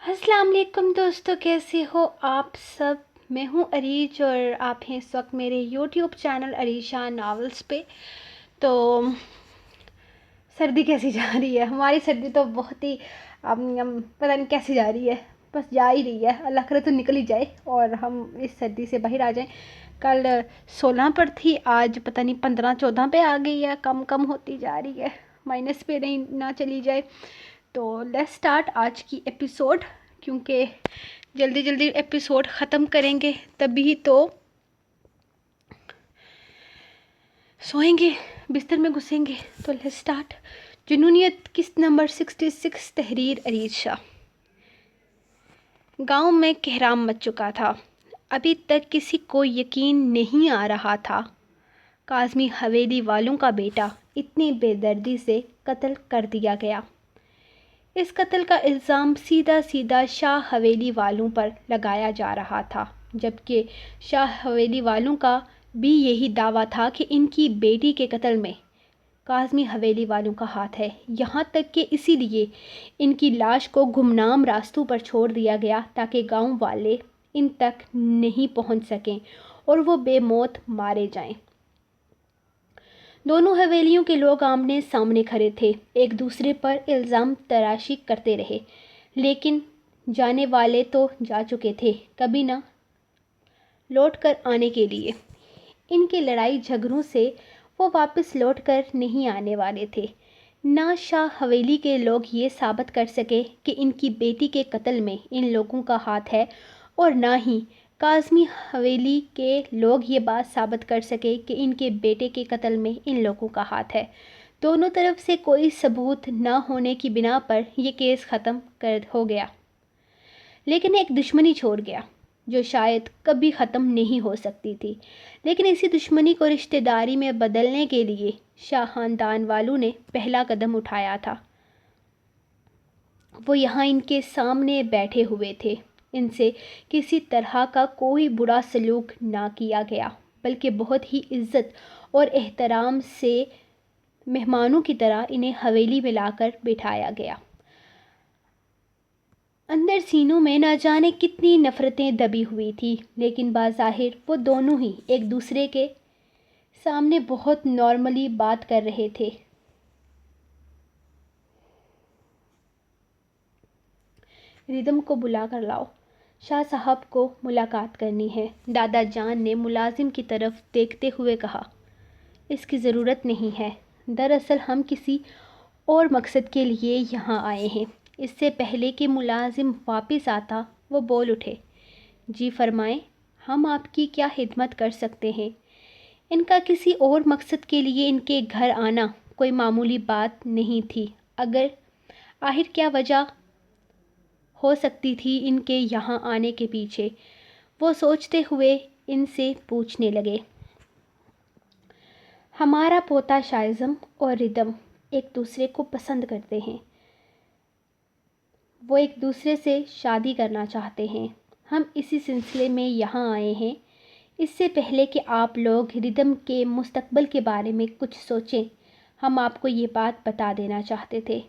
السلام علیکم دوستو، کیسے ہو آپ سب؟ میں ہوں عریج اور آپ ہیں اس وقت میرے یوٹیوب چینل عریشہ ناولز پہ۔ تو سردی کیسی جا رہی ہے؟ ہماری سردی تو بہت ہی پتہ نہیں کیسی جا رہی ہے، بس جا ہی رہی ہے۔ اللہ کرے تو نکل ہی جائے اور ہم اس سردی سے باہر آ جائیں۔ کل 16 پر تھی، آج پتہ نہیں 15-14 پہ آ گئی ہے، کم ہوتی جا رہی ہے، مائنس پہ نہیں نہ چلی جائے۔ تو لیٹس سٹارٹ آج کی ایپیسوڈ، کیونکہ جلدی ایپیسوڈ ختم کریں گے تبھی تو سوئیں گے، بستر میں گھسیں گے۔ تو لیٹس سٹارٹ۔ جنونیت قسط نمبر 66، تحریر عریج شاہ۔ گاؤں میں کہرام مچ چکا تھا۔ ابھی تک کسی کو یقین نہیں آ رہا تھا کاظمی حویلی والوں کا بیٹا اتنی بے دردی سے قتل کر دیا گیا۔ اس قتل کا الزام سیدھا شاہ حویلی والوں پر لگایا جا رہا تھا، جبکہ شاہ حویلی والوں کا بھی یہی دعویٰ تھا کہ ان کی بیٹی کے قتل میں کاظمی حویلی والوں کا ہاتھ ہے۔ یہاں تک کہ اسی لیے ان کی لاش کو گمنام راستوں پر چھوڑ دیا گیا تاکہ گاؤں والے ان تک نہیں پہنچ سکیں اور وہ بے موت مارے جائیں۔ دونوں حویلیوں کے لوگ آمنے سامنے کھڑے تھے، ایک دوسرے پر الزام تراشی کرتے رہے، لیکن جانے والے تو جا چکے تھے، کبھی نہ لوٹ کر آنے کے لیے۔ ان کے لڑائی جھگڑوں سے وہ واپس لوٹ کر نہیں آنے والے تھے۔ نہ شاہ حویلی کے لوگ یہ ثابت کر سکے کہ ان کی بیٹی کے قتل میں ان لوگوں کا ہاتھ ہے، اور نہ ہی کاظمی حویلی کے لوگ یہ بات ثابت کر سکے کہ ان کے بیٹے کے قتل میں ان لوگوں کا ہاتھ ہے۔ دونوں طرف سے کوئی ثبوت نہ ہونے کی بنا پر یہ کیس ختم ہو گیا، لیکن ایک دشمنی چھوڑ گیا جو شاید کبھی ختم نہیں ہو سکتی تھی۔ لیکن اسی دشمنی کو رشتہ داری میں بدلنے کے لیے شاہ خاندان والوں نے پہلا قدم اٹھایا تھا۔ وہ یہاں ان کے سامنے بیٹھے ہوئے تھے۔ ان سے کسی طرح کا کوئی برا سلوک نہ کیا گیا، بلکہ بہت ہی عزت اور احترام سے مہمانوں کی طرح انہیں حویلی میں لا کر بٹھایا گیا۔ اندر سینوں میں نہ جانے کتنی نفرتیں دبی ہوئی تھیں، لیکن بظاہر وہ دونوں ہی ایک دوسرے کے سامنے بہت نارملی بات کر رہے تھے۔ ردم کو بلا کر لاؤ، شاہ صاحب کو ملاقات کرنی ہے، دادا جان نے ملازم کی طرف دیکھتے ہوئے کہا۔ اس کی ضرورت نہیں ہے، دراصل ہم کسی اور مقصد کے لیے یہاں آئے ہیں۔ اس سے پہلے کہ ملازم واپس آتا وہ بول اٹھے۔ جی فرمائیں، ہم آپ کی کیا خدمت کر سکتے ہیں؟ ان کا کسی اور مقصد کے لیے ان کے گھر آنا کوئی معمولی بات نہیں تھی۔ آخر کیا وجہ ہو سکتی تھی ان کے یہاں آنے کے پیچھے؟ وہ سوچتے ہوئے ان سے پوچھنے لگے۔ ہمارا پوتا شائزم اور ردم ایک دوسرے کو پسند کرتے ہیں۔ وہ ایک دوسرے سے شادی کرنا چاہتے ہیں۔ ہم اسی سلسلے میں یہاں آئے ہیں۔ اس سے پہلے کہ آپ لوگ ردم کے مستقبل کے بارے میں کچھ سوچیں، ہم آپ کو یہ بات بتا دینا چاہتے تھے۔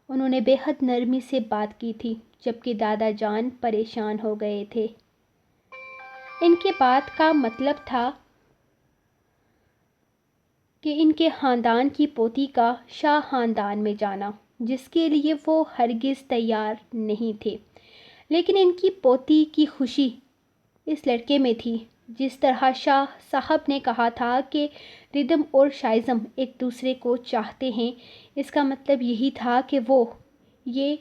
انہوں نے بے حد نرمی سے بات کی تھی، جبکہ دادا جان پریشان ہو گئے تھے۔ ان کی بات کا مطلب تھا کہ ان کے خاندان کی پوتی کا شاہ خاندان میں جانا، جس کے لیے وہ ہرگز تیار نہیں تھے۔ لیکن ان کی پوتی کی خوشی اس لڑکے میں تھی۔ جس طرح شاہ صاحب نے کہا تھا کہ ردم اور شائزم ایک دوسرے کو چاہتے ہیں، اس کا مطلب یہی تھا کہ وہ یہ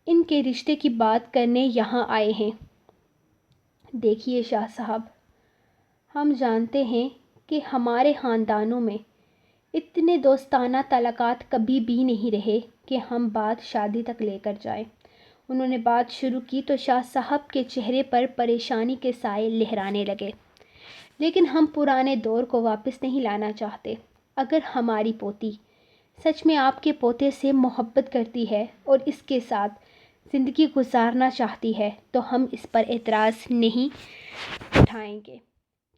ان کے رشتے کی بات کرنے یہاں آئے ہیں۔ دیکھیے شاہ صاحب، ہم جانتے ہیں کہ ہمارے خاندانوں میں اتنے دوستانہ تعلقات کبھی بھی نہیں رہے کہ ہم بات شادی تک لے کر جائیں۔ انہوں نے بات شروع کی تو شاہ صاحب کے چہرے پر پریشانی کے سائے لہرانے لگے۔ لیکن ہم پرانے دور کو واپس نہیں لانا چاہتے۔ اگر ہماری پوتی سچ میں آپ کے پوتے سے محبت کرتی ہے اور اس کے ساتھ زندگی گزارنا چاہتی ہے تو ہم اس پر اعتراض نہیں اٹھائیں گے،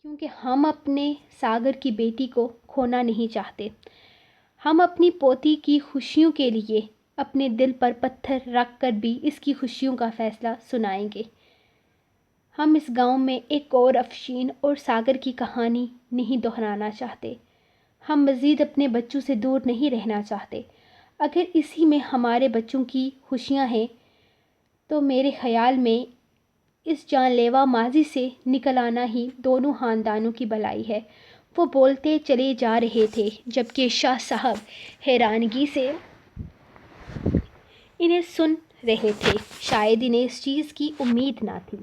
کیونکہ ہم اپنے ساگر کی بیٹی کو کھونا نہیں چاہتے۔ ہم اپنی پوتی کی خوشیوں کے لیے اپنے دل پر پتھر رکھ کر بھی اس کی خوشیوں کا فیصلہ سنائیں گے۔ ہم اس گاؤں میں ایک اور افشین اور ساگر کی کہانی نہیں دہرانا چاہتے۔ ہم مزید اپنے بچوں سے دور نہیں رہنا چاہتے۔ اگر اسی میں ہمارے بچوں کی خوشیاں ہیں تو میرے خیال میں اس جان لیوا ماضی سے نکل آنا ہی دونوں خاندانوں کی بھلائی ہے۔ وہ بولتے چلے جا رہے تھے جبکہ شاہ صاحب حیرانگی سے انہیں سن رہے تھے۔ شاید انہیں اس چیز کی امید نہ تھی۔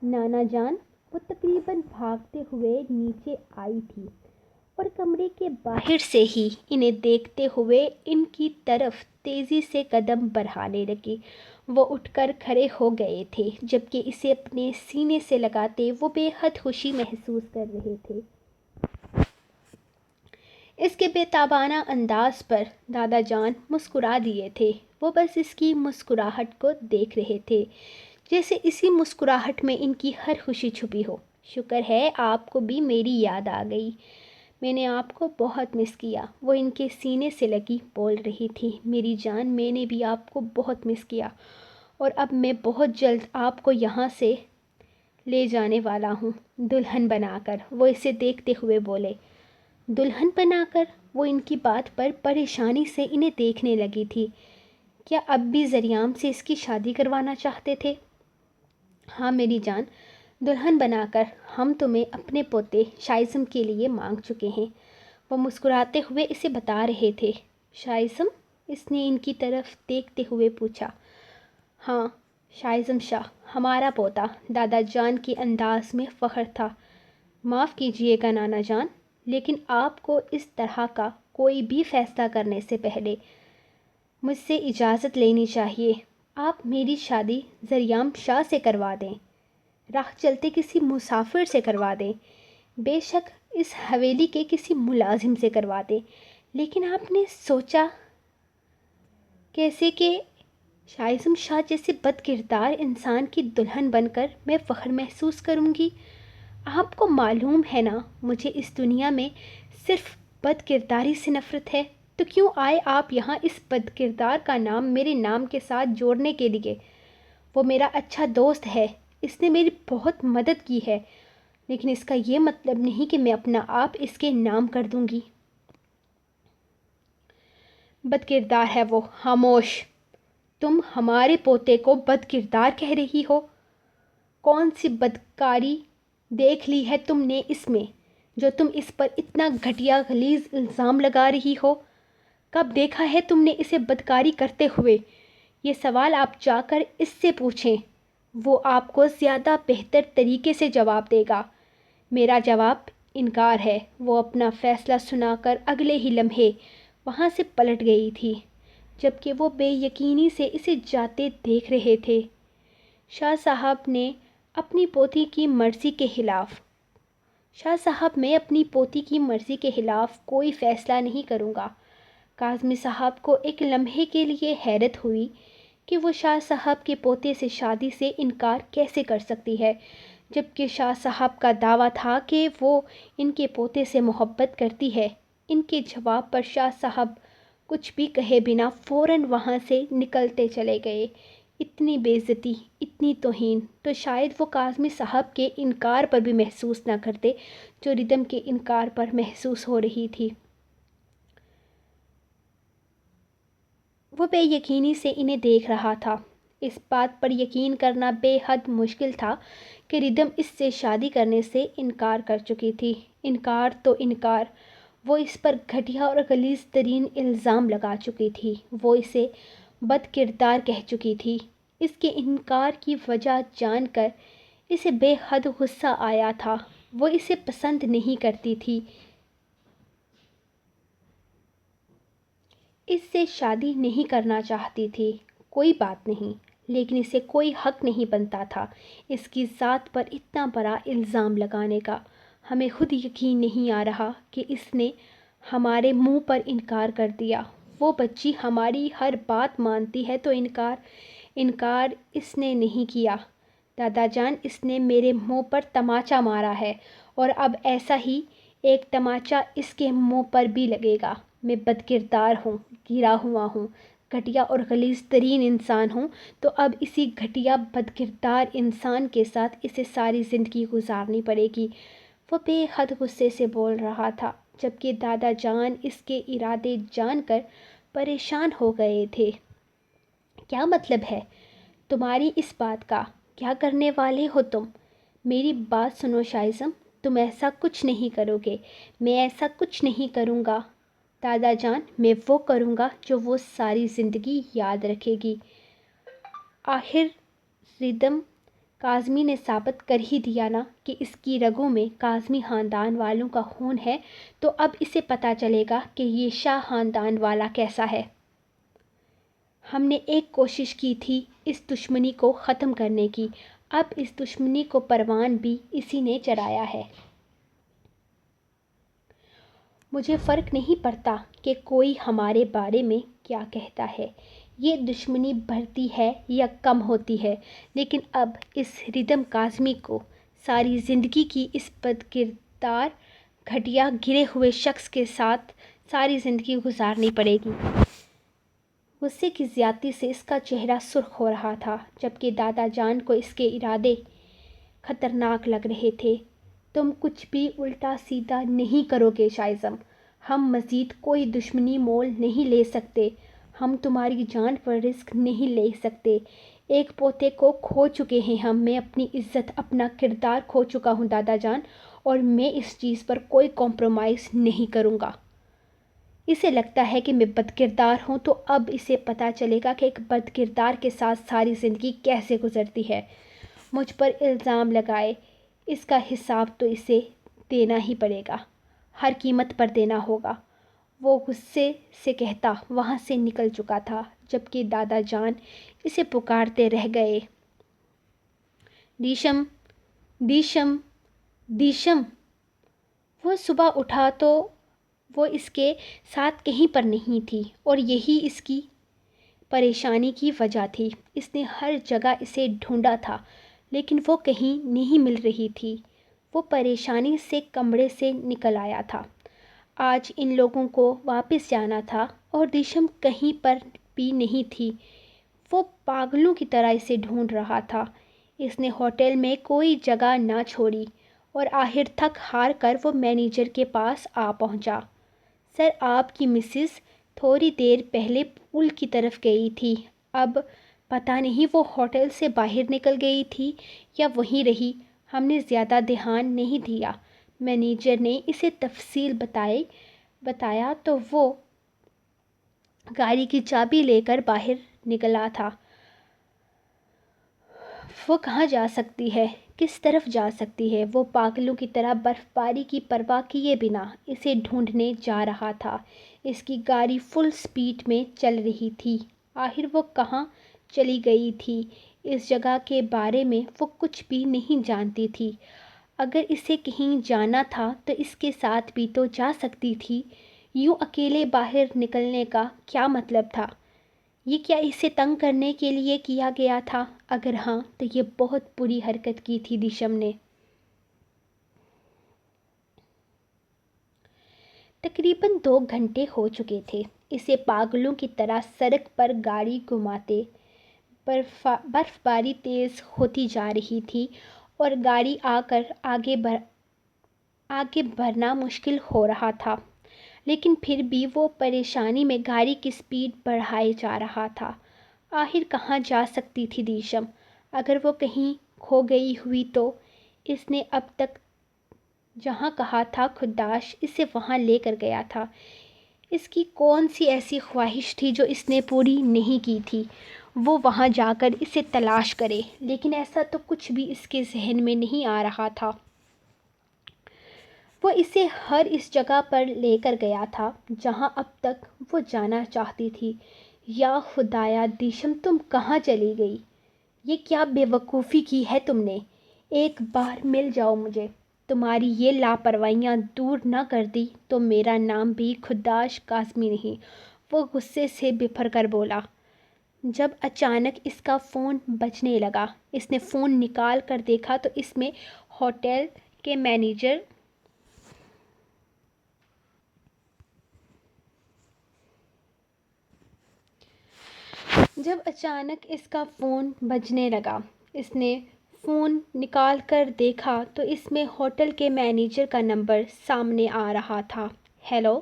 نانا جان وہ تقریباً بھاگتے ہوئے نیچے آئی تھی اور کمرے کے باہر سے ہی انہیں دیکھتے ہوئے ان کی طرف تیزی سے قدم بڑھانے لگی۔ وہ اٹھ کر کھڑے ہو گئے تھے جبکہ اسے اپنے سینے سے لگاتے وہ بے حد خوشی محسوس کر رہے تھے۔ اس کے بے تابانہ انداز پر دادا جان مسکرا دیے تھے۔ وہ بس اس کی مسکراہٹ کو دیکھ رہے تھے جیسے اسی مسکراہٹ میں ان کی ہر خوشی چھپی ہو۔ شکر ہے آپ کو بھی میری یاد آ گئی، میں نے آپ کو بہت مس کیا، وہ ان کے سینے سے لگی بول رہی تھی۔ میری جان میں نے بھی آپ کو بہت مس کیا اور اب میں بہت جلد آپ کو یہاں سے لے جانے والا ہوں دلہن بنا کر، وہ اسے دیکھتے ہوئے بولے۔ دلہن بنا کر؟ وہ ان کی بات پر پریشانی سے انہیں دیکھنے لگی تھی۔ کیا اب بھی زریام سے اس کی شادی کروانا چاہتے تھے؟ ہاں میری جان، دلہن بنا کر ہم تمہیں اپنے پوتے شائزم کے لیے مانگ چکے ہیں، وہ مسکراتے ہوئے اسے بتا رہے تھے۔ شائزم؟ اس نے ان کی طرف دیکھتے ہوئے پوچھا۔ ہاں شائزم شاہ، ہمارا پوتا، دادا جان کے انداز میں فخر تھا۔ معاف کیجیے گا نانا جان، لیکن آپ کو اس طرح کا کوئی بھی فیصلہ کرنے سے پہلے مجھ سے اجازت لینی چاہیے۔ آپ میری شادی زریام شاہ سے کروا دیں، راہ چلتے کسی مسافر سے کروا دیں، بے شک اس حویلی کے کسی ملازم سے کروا دیں، لیکن آپ نے سوچا کیسے کہ شائزم شاہ جیسے بد کردار انسان کی دلہن بن کر میں فخر محسوس کروں گی؟ آپ کو معلوم ہے نا مجھے اس دنیا میں صرف بد کرداری سے نفرت ہے، تو کیوں آئے آپ یہاں اس بد کردار کا نام میرے نام کے ساتھ جوڑنے کے لیے؟ وہ میرا اچھا دوست ہے، اس نے میری بہت مدد کی ہے، لیکن اس کا یہ مطلب نہیں کہ میں اپنا آپ اس کے نام کر دوں گی۔ بد کردار ہے وہ۔ خاموش! تم ہمارے پوتے کو بد کردار کہہ رہی ہو؟ کون سی بدکاری دیکھ لی ہے تم نے اس میں جو تم اس پر اتنا گھٹیا غلیظ الزام لگا رہی ہو؟ کب دیکھا ہے تم نے اسے بدکاری کرتے ہوئے؟ یہ سوال آپ جا کر اس سے پوچھیں، وہ آپ کو زیادہ بہتر طریقے سے جواب دے گا۔ میرا جواب انکار ہے۔ وہ اپنا فیصلہ سنا کر اگلے ہی لمحے وہاں سے پلٹ گئی تھی جبکہ وہ بے یقینی سے اسے جاتے دیکھ رہے تھے۔ شاہ صاحب نے اپنی پوتی کی مرضی کے خلاف شاہ صاحب میں اپنی پوتی کی مرضی کے خلاف کوئی فیصلہ نہیں کروں گا۔ کاظمی صاحب کو ایک لمحے کے لیے حیرت ہوئی کہ وہ شاہ صاحب کے پوتے سے شادی سے انکار کیسے کر سکتی ہے، جبکہ شاہ صاحب کا دعویٰ تھا کہ وہ ان کے پوتے سے محبت کرتی ہے۔ ان کے جواب پر شاہ صاحب کچھ بھی کہے بنا فوراً وہاں سے نکلتے چلے گئے۔ اتنی بے عزتی، اتنی توہین تو شاید وہ کاظمی صاحب کے انکار پر بھی محسوس نہ کرتے جو ردم کے انکار پر محسوس ہو رہی تھی۔ وہ بے یقینی سے انہیں دیکھ رہا تھا۔ اس بات پر یقین کرنا بے حد مشکل تھا کہ ردم اس سے شادی کرنے سے انکار کر چکی تھی۔ انکار تو انکار، وہ اس پر گھٹیا اور غلیظ ترین الزام لگا چکی تھی۔ وہ اسے بد کردار کہہ چکی تھی۔ اس کے انکار کی وجہ جان کر اسے بے حد غصہ آیا تھا۔ وہ اسے پسند نہیں کرتی تھی، اس سے شادی نہیں کرنا چاہتی تھی۔ کوئی بات نہیں، لیکن اسے کوئی حق نہیں بنتا تھا اس کی ذات پر اتنا بڑا الزام لگانے کا۔ ہمیں خود یقین نہیں آ رہا کہ اس نے ہمارے منہ پر انکار کر دیا۔ وہ بچی ہماری ہر بات مانتی ہے تو انکار اس نے نہیں کیا۔ دادا جان، اس نے میرے منہ پر تماچا مارا ہے اور اب ایسا ہی ایک تماچا اس کے منہ پر بھی لگے گا۔ میں بد کردار ہوں، گرا ہوا ہوں، گھٹیا اور غلیظ ترین انسان ہوں تو اب اسی گھٹیا بدکردار انسان کے ساتھ اسے ساری زندگی گزارنی پڑے گی۔ وہ بے حد غصے سے بول رہا تھا جبکہ دادا جان اس کے ارادے جان کر پریشان ہو گئے تھے۔ کیا مطلب ہے تمہاری اس بات کا؟ کیا کرنے والے ہو تم؟ میری بات سنو شائزم، تم ایسا کچھ نہیں کرو گے۔ میں ایسا کچھ نہیں کروں گا دادا جان، میں وہ کروں گا جو وہ ساری زندگی یاد رکھے گی۔ آخر ردم کاظمی نے ثابت کر ہی دیا نا کہ اس کی رگوں میں کاظمی خاندان والوں کا خون ہے، تو اب اسے پتہ چلے گا کہ یہ شاہ خاندان والا کیسا ہے۔ ہم نے ایک کوشش کی تھی اس دشمنی کو ختم کرنے کی، اب اس دشمنی کو پروان بھی اسی نے چڑھایا ہے۔ مجھے فرق نہیں پڑتا کہ کوئی ہمارے بارے میں کیا کہتا ہے، یہ دشمنی بڑھتی ہے یا کم ہوتی ہے، لیکن اب اس ردم کاظمی کو ساری زندگی کی اس بدکردار گھٹیا گرے ہوئے شخص کے ساتھ ساری زندگی گزارنی پڑے گی۔ غصے کی زیادتی سے اس کا چہرہ سرخ ہو رہا تھا جبکہ دادا جان کو اس کے ارادے خطرناک لگ رہے تھے۔ تم کچھ بھی الٹا سیدھا نہیں کرو گے شائزم، ہم مزید کوئی دشمنی مول نہیں لے سکتے، ہم تمہاری جان پر رسک نہیں لے سکتے۔ ایک پوتے کو کھو چکے ہیں ہم، میں اپنی عزت، اپنا کردار کھو چکا ہوں دادا جان، اور میں اس چیز پر کوئی کمپرومائز نہیں کروں گا۔ اسے لگتا ہے کہ میں بدکردار ہوں، تو اب اسے پتہ چلے گا کہ ایک بدکردار کے ساتھ ساری زندگی کیسے گزرتی ہے۔ مجھ پر الزام لگائے، اس کا حساب تو اسے دینا ہی پڑے گا، ہر قیمت پر دینا ہوگا۔ وہ غصے سے کہتا وہاں سے نکل چکا تھا جبکہ دادا جان اسے پکارتے رہ گئے، دیشم، دیشم، دیشم۔ وہ صبح اٹھا تو وہ اس کے ساتھ کہیں پر نہیں تھی اور یہی اس کی پریشانی کی وجہ تھی۔ اس نے ہر جگہ اسے ڈھونڈا تھا لیکن وہ کہیں نہیں مل رہی تھی۔ وہ پریشانی سے کمرے سے نکل آیا تھا۔ آج ان لوگوں کو واپس جانا تھا اور دیشم کہیں پر بھی نہیں تھی۔ وہ پاگلوں کی طرح اسے ڈھونڈ رہا تھا۔ اس نے ہوٹل میں کوئی جگہ نہ چھوڑی اور آخر تھک ہار کر وہ مینیجر کے پاس آ پہنچا۔ سر، آپ کی مسز تھوڑی دیر پہلے پول کی طرف گئی تھی، اب پتہ نہیں وہ ہوٹل سے باہر نکل گئی تھی یا وہیں رہی، ہم نے زیادہ دھیان نہیں دیا۔ مینیجر نے اسے تفصیل بتایا تو وہ گاڑی کی چابی لے کر باہر نکلا تھا۔ وہ کہاں جا سکتی ہے، کس طرف جا سکتی ہے؟ وہ پاگلوں کی طرح برف باری کی پرواہ کیے بنا اسے ڈھونڈنے جا رہا تھا۔ اس کی گاڑی فل سپیڈ میں چل رہی تھی۔ آخر وہ کہاں چلی گئی تھی؟ اس جگہ کے بارے میں وہ کچھ بھی نہیں جانتی تھی۔ اگر اسے کہیں جانا تھا تو اس کے ساتھ بھی تو جا سکتی تھی۔ یوں اکیلے باہر نکلنے کا کیا مطلب تھا؟ یہ کیا اسے تنگ کرنے کے لیے کیا گیا تھا؟ اگر ہاں تو یہ بہت بری حرکت کی تھی دیشم نے۔ تقریباً 2 گھنٹے ہو چکے تھے اسے پاگلوں کی طرح سڑک پر گاڑی گھماتے۔ برف باری تیز ہوتی جا رہی تھی اور گاڑی آگے بڑھنا مشکل ہو رہا تھا، لیکن پھر بھی وہ پریشانی میں گاڑی کی سپیڈ بڑھائے جا رہا تھا۔ آخر کہاں جا سکتی تھی دیشم؟ اگر وہ کہیں کھو گئی ہوئی تو اس نے اب تک جہاں کہا تھا خداش اسے وہاں لے کر گیا تھا۔ اس کی کون سی ایسی خواہش تھی جو اس نے پوری نہیں کی تھی؟ وہ وہاں جا کر اسے تلاش کرے، لیکن ایسا تو کچھ بھی اس کے ذہن میں نہیں آ رہا تھا۔ وہ اسے ہر اس جگہ پر لے کر گیا تھا جہاں اب تک وہ جانا چاہتی تھی۔ یا خدایا دیشم، تم کہاں چلی گئی؟ یہ کیا بے وقوفی کی ہے تم نے؟ ایک بار مل جاؤ مجھے۔ تمہاری یہ لاپرواہیاں دور نہ کر دی تو میرا نام بھی خداش کاظمی نہیں۔ وہ غصے سے بفر کر بولا۔ جب اچانک اس کا فون بجنے لگا، اس نے فون نکال کر دیکھا تو اس میں ہوٹل کے مینیجر جب اچانک اس کا فون بجنے لگا، اس نے فون نکال کر دیکھا تو اس میں ہوٹل کے مینیجر کا نمبر سامنے آ رہا تھا۔ ہیلو،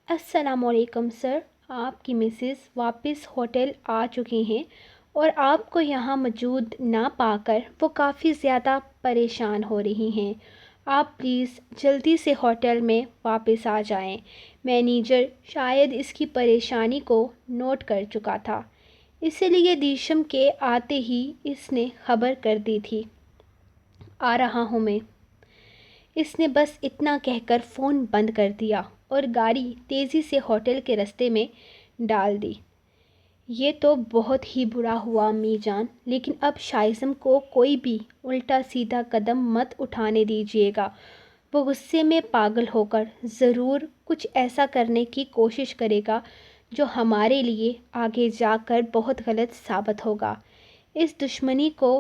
السلام علیکم سر، آپ کی مسز واپس ہوٹل آ چکی ہیں اور آپ کو یہاں موجود نہ پا کر وہ کافی زیادہ پریشان ہو رہی ہیں۔ آپ پلیز جلدی سے ہوٹل میں واپس آ جائیں۔ مینیجر شاید اس کی پریشانی کو نوٹ کر چکا تھا، اسی لیے دیشم کے آتے ہی اس نے خبر کر دی تھی، آ رہا ہوں میں۔ اس نے بس اتنا کہہ کر فون بند کر دیا اور گاڑی تیزی سے ہوٹل کے راستے میں ڈال دی۔ یہ تو بہت ہی برا ہوا امی جان، لیکن اب شائزم کو کوئی بھی الٹا سیدھا قدم مت اٹھانے دیجیے گا۔ وہ غصے میں پاگل ہو کر ضرور کچھ ایسا کرنے کی کوشش کرے گا جو ہمارے لیے آگے جا کر بہت غلط ثابت ہوگا۔ اس دشمنی کو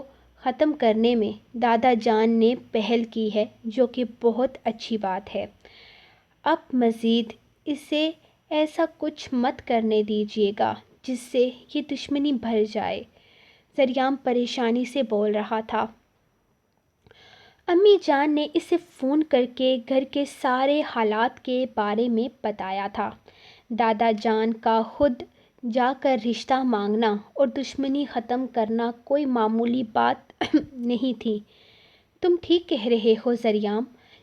ختم کرنے میں دادا جان نے پہل کی ہے، جو کہ بہت اچھی بات ہے۔ اب مزید اسے ایسا کچھ مت کرنے دیجیے گا جس سے یہ دشمنی بڑھ جائے، ذریعہ پریشانی سے بول رہا تھا۔ امی جان نے اسے فون کر کے گھر کے سارے حالات کے بارے میں بتایا تھا۔ دادا جان کا خود جا کر رشتہ مانگنا اور دشمنی ختم کرنا کوئی معمولی بات نہیں تھی۔ تم ٹھیک کہہ رہے ہو ذریعہ،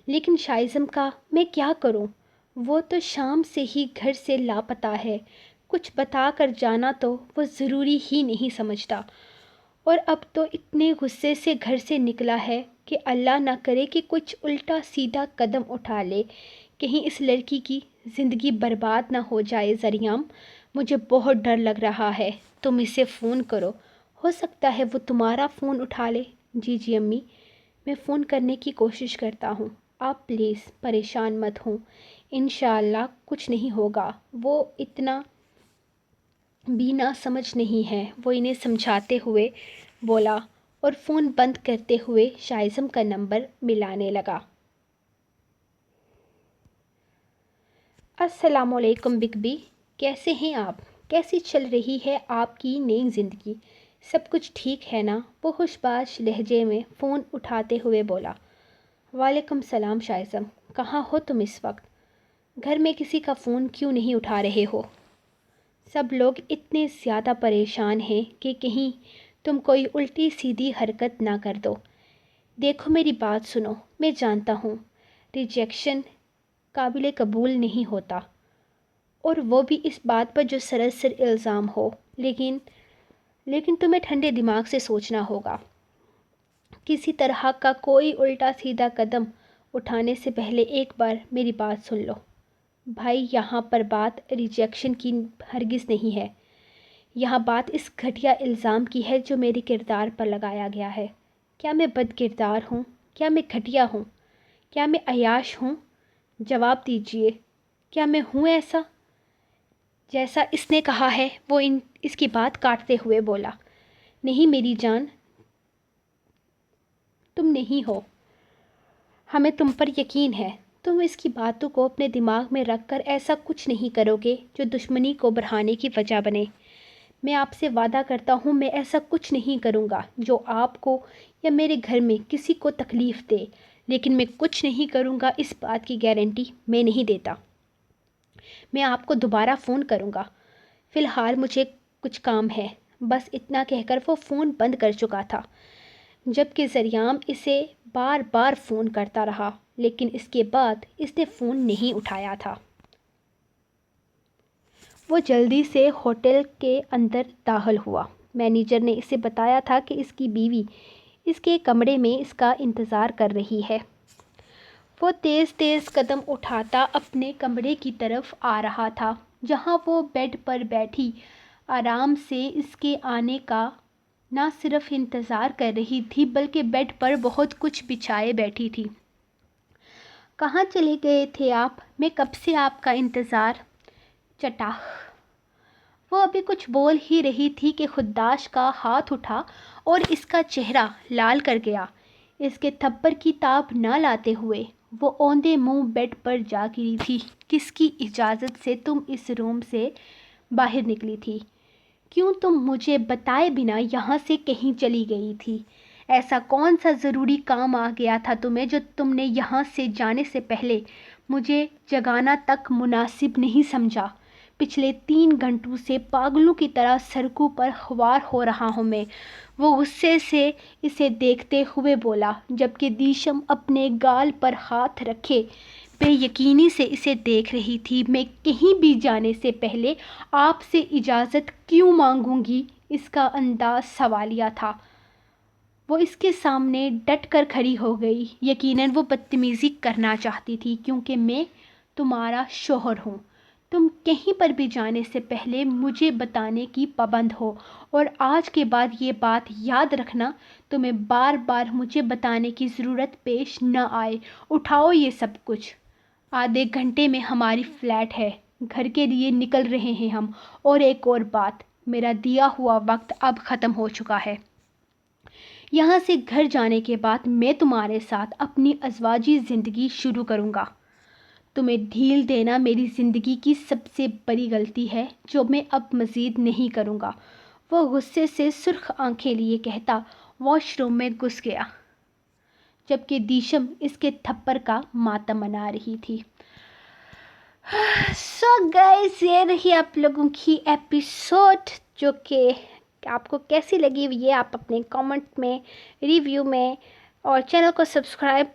لیکن شائزم کا میں کیا کروں؟ وہ تو شام سے ہی گھر سے لاپتہ ہے، کچھ بتا کر جانا تو وہ ضروری ہی نہیں سمجھتا، اور اب تو اتنے غصے سے گھر سے نکلا ہے کہ اللہ نہ کرے کہ کچھ الٹا سیدھا قدم اٹھا لے، کہیں اس لڑکی کی زندگی برباد نہ ہو جائے۔ ذریعہ، مجھے بہت ڈر لگ رہا ہے، تم اسے فون کرو، ہو سکتا ہے وہ تمہارا فون اٹھا لے۔ جی امی، میں فون کرنے کی کوشش کرتا ہوں، آپ پلیز پریشان مت ہوں، انشاءاللہ کچھ نہیں ہوگا۔ وہ اتنا بھی نہ سمجھ نہیں ہے، وہ انہیں سمجھاتے ہوئے بولا اور فون بند کرتے ہوئے شائزم کا نمبر ملانے لگا۔ السلام علیکم بگ بی، کیسے ہیں آپ؟ کیسی چل رہی ہے آپ کی نئی زندگی؟ سب کچھ ٹھیک ہے نا؟ وہ خوش باش لہجے میں فون اٹھاتے ہوئے بولا۔ وعلیکم السلام شائزم، کہاں ہو تم اس وقت؟ گھر میں کسی کا فون کیوں نہیں اٹھا رہے ہو؟ سب لوگ اتنے زیادہ پریشان ہیں کہ کہیں تم کوئی الٹی سیدھی حرکت نہ کر دو۔ دیکھو میری بات سنو، میں جانتا ہوں ریجیکشن قابل قبول نہیں ہوتا، اور وہ بھی اس بات پر جو سراسر الزام ہو، لیکن تمہیں ٹھنڈے دماغ سے سوچنا ہوگا۔ کسی طرح کا کوئی الٹا سیدھا قدم اٹھانے سے پہلے ایک بار میری بات سن لو۔ بھائی، یہاں پر بات ریجیکشن کی ہرگز نہیں ہے، یہاں بات اس گھٹیا الزام کی ہے جو میرے کردار پر لگایا گیا ہے۔ کیا میں بد کردار ہوں؟ کیا میں گھٹیا ہوں؟ کیا میں عیاش ہوں؟ جواب دیجئے، کیا میں ہوں ایسا؟ جیسا اس نے کہا ہے، وہ اس کی بات کاٹتے ہوئے بولا۔ نہیں میری جان، تم نہیں ہو، ہمیں تم پر یقین ہے۔ تم اس کی باتوں کو اپنے دماغ میں رکھ کر ایسا کچھ نہیں کرو گے جو دشمنی کو بڑھانے کی وجہ بنے۔ میں آپ سے وعدہ کرتا ہوں میں ایسا کچھ نہیں کروں گا جو آپ کو یا میرے گھر میں کسی کو تکلیف دے، لیکن میں کچھ نہیں کروں گا اس بات کی گارنٹی میں نہیں دیتا۔ میں آپ کو دوبارہ فون کروں گا، فی الحال مجھے کچھ کام ہے۔ بس اتنا کہہ کر وہ فون بند کر چکا تھا، جبکہ ذریعہ اسے بار بار فون کرتا رہا، لیکن اس کے بعد اس نے فون نہیں اٹھایا تھا۔ وہ جلدی سے ہوٹل کے اندر داخل ہوا۔ مینیجر نے اسے بتایا تھا کہ اس کی بیوی اس کے کمرے میں اس کا انتظار کر رہی ہے۔ وہ تیز تیز قدم اٹھاتا اپنے کمرے کی طرف آ رہا تھا، جہاں وہ بیڈ پر بیٹھی آرام سے اس کے آنے کا نہ صرف انتظار کر رہی تھی بلکہ بیڈ پر بہت کچھ بچھائے بیٹھی تھی۔ کہاں چلے گئے تھے آپ؟ میں کب سے آپ کا انتظار۔ چٹا۔ وہ ابھی کچھ بول ہی رہی تھی کہ خودداش کا ہاتھ اٹھا اور اس کا چہرہ لال کر گیا۔ اس کے تھپڑ کی تاب نہ لاتے ہوئے وہ اوندے منہ بیڈ پر جا گری تھی۔ کس کی اجازت سے تم اس روم سے باہر نکلی تھی؟ کیوں تم مجھے بتائے بنا یہاں سے کہیں چلی گئی تھی؟ ایسا کون سا ضروری کام آ گیا تھا تمہیں جو تم نے یہاں سے جانے سے پہلے مجھے جگانا تک مناسب نہیں سمجھا؟ پچھلے 3 گھنٹوں سے پاگلوں کی طرح سڑکوں پر خوار ہو رہا ہوں میں۔ وہ غصے سے اسے دیکھتے ہوئے بولا، جبکہ دیشم اپنے گال پر ہاتھ رکھے بے یقینی سے اسے دیکھ رہی تھی۔ میں کہیں بھی جانے سے پہلے آپ سے اجازت کیوں مانگوں گی؟ اس کا انداز سوالیہ تھا۔ وہ اس کے سامنے ڈٹ کر کھڑی ہو گئی۔ یقیناً وہ بدتمیزی کرنا چاہتی تھی کیونکہ میں تمہارا شوہر ہوں۔ تم کہیں پر بھی جانے سے پہلے مجھے بتانے کی پابند ہو، اور آج کے بعد یہ بات یاد رکھنا، تمہیں بار بار مجھے بتانے کی ضرورت پیش نہ آئے۔ اٹھاؤ یہ سب کچھ۔ آدھے گھنٹے میں ہماری فلائٹ ہے، گھر کے لیے نکل رہے ہیں ہم۔ اور ایک اور بات، میرا دیا ہوا وقت اب ختم ہو چکا ہے۔ یہاں سے گھر جانے کے بعد میں تمہارے ساتھ اپنی ازواجی زندگی شروع کروں گا۔ تمہیں ڈھیل دینا میری زندگی کی سب سے بڑی غلطی ہے جو میں اب مزید نہیں کروں گا۔ وہ غصے سے سرخ آنکھیں لیے کہتا واش روم میں گھس گیا، جبکہ دیشم اس کے تھپڑ کا ماتم منا رہی تھی۔ سو گائز، یہ رہی آپ لوگوں کی ایپیسوڈ، جو کہ آپ کو کیسی لگی یہ آپ اپنے کامنٹ میں، ریویو میں، اور چینل کو سبسکرائب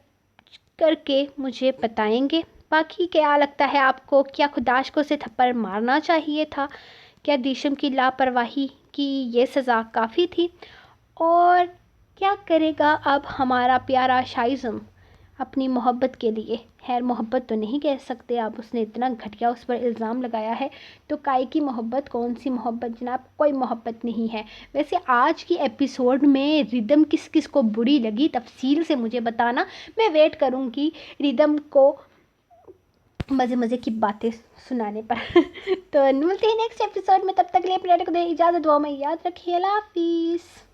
کر کے مجھے بتائیں گے۔ باقی کیا لگتا ہے آپ کو؟ کیا خداش کو اسے تھپڑ مارنا چاہیے تھا؟ کیا دیشم کی لاپرواہی کی یہ سزا کافی تھی؟ اور کیا کرے گا اب ہمارا پیارا شائزم اپنی محبت کے لیے؟ خیر محبت تو نہیں کہہ سکتے اب، اس نے اتنا گھٹیا اس پر الزام لگایا ہے تو کائے کی محبت؟ کون سی محبت جناب؟ کوئی محبت نہیں ہے۔ ویسے آج کی ایپیسوڈ میں ریدم کس کس کو بری لگی تفصیل سے مجھے بتانا، میں ویٹ کروں گی ریدم کو مزے مزے کی باتیں سنانے پر۔ تو ملتے ہیں نیکسٹ ایپیسوڈ میں، تب تک کے لیے اپنے کو دے اجازت، دعا میں یاد رکھیے۔ اللہ حافظ۔